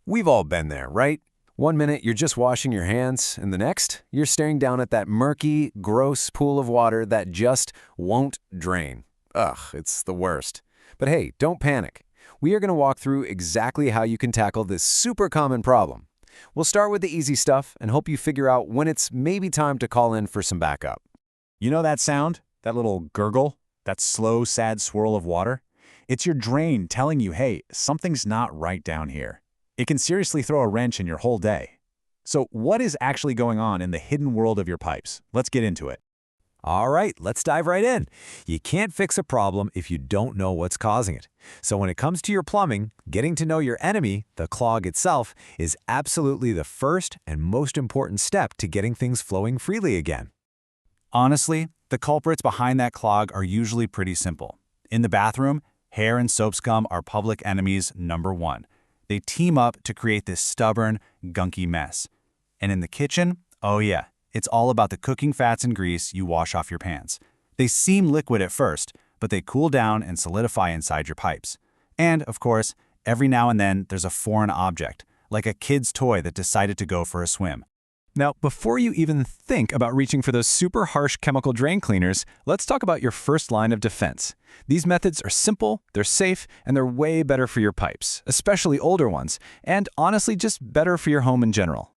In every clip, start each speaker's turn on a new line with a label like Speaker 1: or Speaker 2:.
Speaker 1: We've all been there, right? One minute you're just washing your hands, and the next, you're staring down at that murky, gross pool of water that just won't drain. Ugh, it's the worst. But hey, don't panic. We are going to walk through exactly how you can tackle this super common problem. We'll start with the easy stuff and hope you figure out when it's maybe time to call in for some backup.
Speaker 2: You know that sound? That little gurgle? That slow, sad swirl of water? It's your drain telling you, hey, something's not right down here. It can seriously throw a wrench in your whole day. So what is actually going on in the hidden world of your pipes? Let's get into it.
Speaker 1: All right, let's dive right in. You can't fix a problem if you don't know what's causing it. So when it comes to your plumbing, getting to know your enemy, the clog itself, is absolutely the first and most important step to getting things flowing freely again.
Speaker 2: Honestly, the culprits behind that clog are usually pretty simple. In the bathroom, hair and soap scum are public enemies number one. They team up to create this stubborn, gunky mess. And in the kitchen, oh yeah, it's all about the cooking fats and grease you wash off your pans. They seem liquid at first, but they cool down and solidify inside your pipes. And, of course, every now and then there's a foreign object, like a kid's toy that decided to go for a swim.
Speaker 3: Now, before you even think about reaching for those super harsh chemical drain cleaners, let's talk about your first line of defense. These methods are simple, they're safe, and they're way better for your pipes, especially older ones, and honestly just better for your home in general.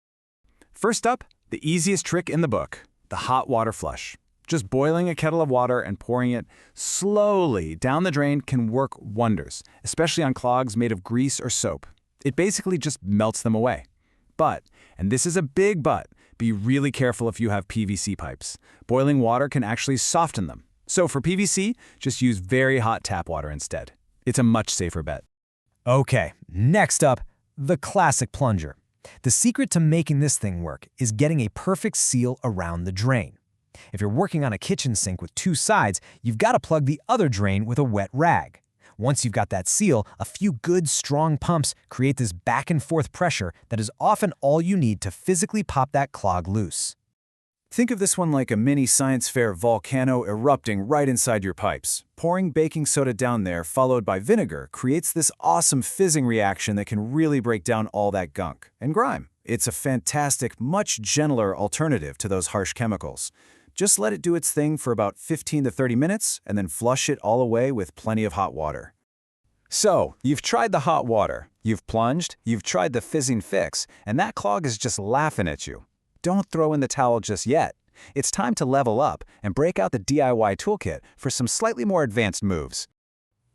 Speaker 2: First up, the easiest trick in the book, the hot water flush. Just boiling a kettle of water and pouring it slowly down the drain can work wonders, especially on clogs made of grease or soap. It basically just melts them away. But, and this is a big but, be really careful if you have PVC pipes. Boiling water can actually soften them. So for PVC, just use very hot tap water instead. It's a much safer bet.
Speaker 4: Okay, next up, the classic plunger. The secret to making this thing work is getting a perfect seal around the drain. If you're working on a kitchen sink with two sides, you've got to plug the other drain with a wet rag. Once you've got that seal, a few good, strong pumps create this back-and-forth pressure that is often all you need to physically pop that clog loose.
Speaker 2: Think of this one like a mini science fair volcano erupting right inside your pipes. Pouring baking soda down there, followed by vinegar, creates this awesome fizzing reaction that can really break down all that gunk and grime. It's a fantastic, much gentler alternative to those harsh chemicals. Just let it do its thing for about 15 to 30 minutes and then flush it all away with plenty of hot water.
Speaker 1: So, you've tried the hot water, you've plunged, you've tried the fizzing fix, and that clog is just laughing at you. Don't throw in the towel just yet. It's time to level up and break out the DIY toolkit for some slightly more advanced moves.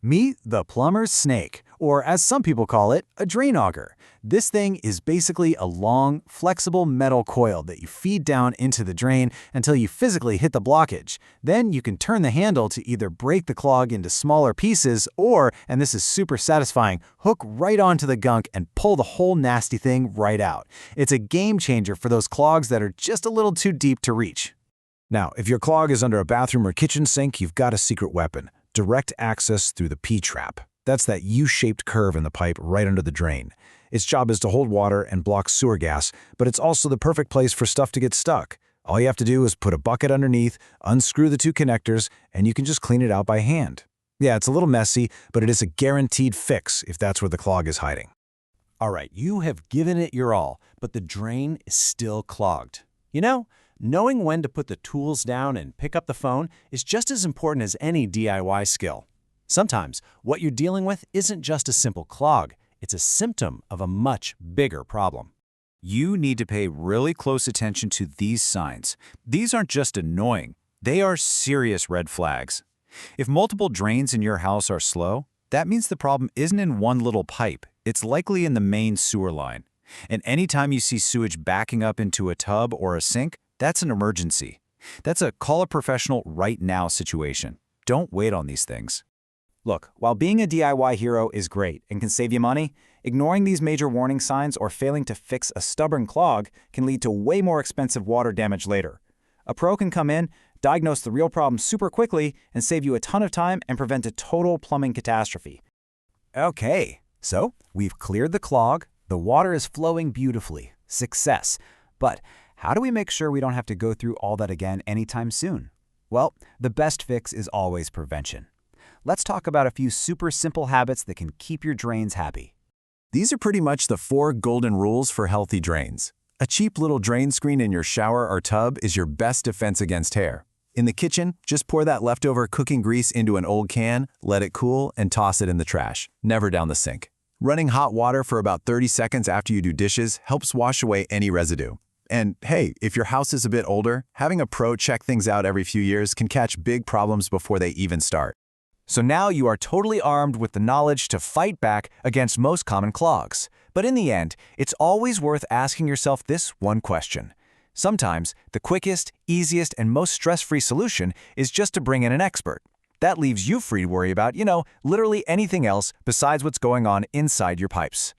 Speaker 2: Meet the plumber's snake, or as some people call it, a drain auger. This thing is basically a long, flexible metal coil that you feed down into the drain until you physically hit the blockage. Then you can turn the handle to either break the clog into smaller pieces or, and this is super satisfying, hook right onto the gunk and pull the whole nasty thing right out. It's a game changer for those clogs that are just a little too deep to reach.
Speaker 5: Now, if your clog is under a bathroom or kitchen sink, you've got a secret weapon: direct access through the P-trap. That's that U-shaped curve in the pipe right under the drain. Its job is to hold water and block sewer gas, but it's also the perfect place for stuff to get stuck. All you have to do is put a bucket underneath, unscrew the two connectors, and you can just clean it out by hand. Yeah, it's a little messy, but it is a guaranteed fix if that's where the clog is hiding.
Speaker 1: All right, you have given it your all, but the drain is still clogged. You know, knowing when to put the tools down and pick up the phone is just as important as any DIY skill. Sometimes, what you're dealing with isn't just a simple clog. It's a symptom of a much bigger problem.
Speaker 2: You need to pay really close attention to these signs. These aren't just annoying. They are serious red flags. If multiple drains in your house are slow, that means the problem isn't in one little pipe. It's likely in the main sewer line. And anytime you see sewage backing up into a tub or a sink, that's an emergency. That's a call a professional right now situation. Don't wait on these things.
Speaker 6: Look, while being a DIY hero is great and can save you money, ignoring these major warning signs or failing to fix a stubborn clog can lead to way more expensive water damage later. A pro can come in, diagnose the real problem super quickly, and save you a ton of time and prevent a total plumbing catastrophe.
Speaker 4: Okay, so we've cleared the clog, the water is flowing beautifully. Success. But how do we make sure we don't have to go through all that again anytime soon? Well, the best fix is always prevention. Let's talk about a few super simple habits that can keep your drains happy.
Speaker 1: These are pretty much the 4 golden rules for healthy drains. A cheap little drain screen in your shower or tub is your best defense against hair. In the kitchen, just pour that leftover cooking grease into an old can, let it cool, and toss it in the trash, never down the sink. Running hot water for about 30 seconds after you do dishes helps wash away any residue. And hey, if your house is a bit older, having a pro check things out every few years can catch big problems before they even start.
Speaker 2: So now you are totally armed with the knowledge to fight back against most common clogs. But in the end, it's always worth asking yourself this one question. Sometimes, the quickest, easiest, and most stress-free solution is just to bring in an expert. That leaves you free to worry about, literally anything else besides what's going on inside your pipes.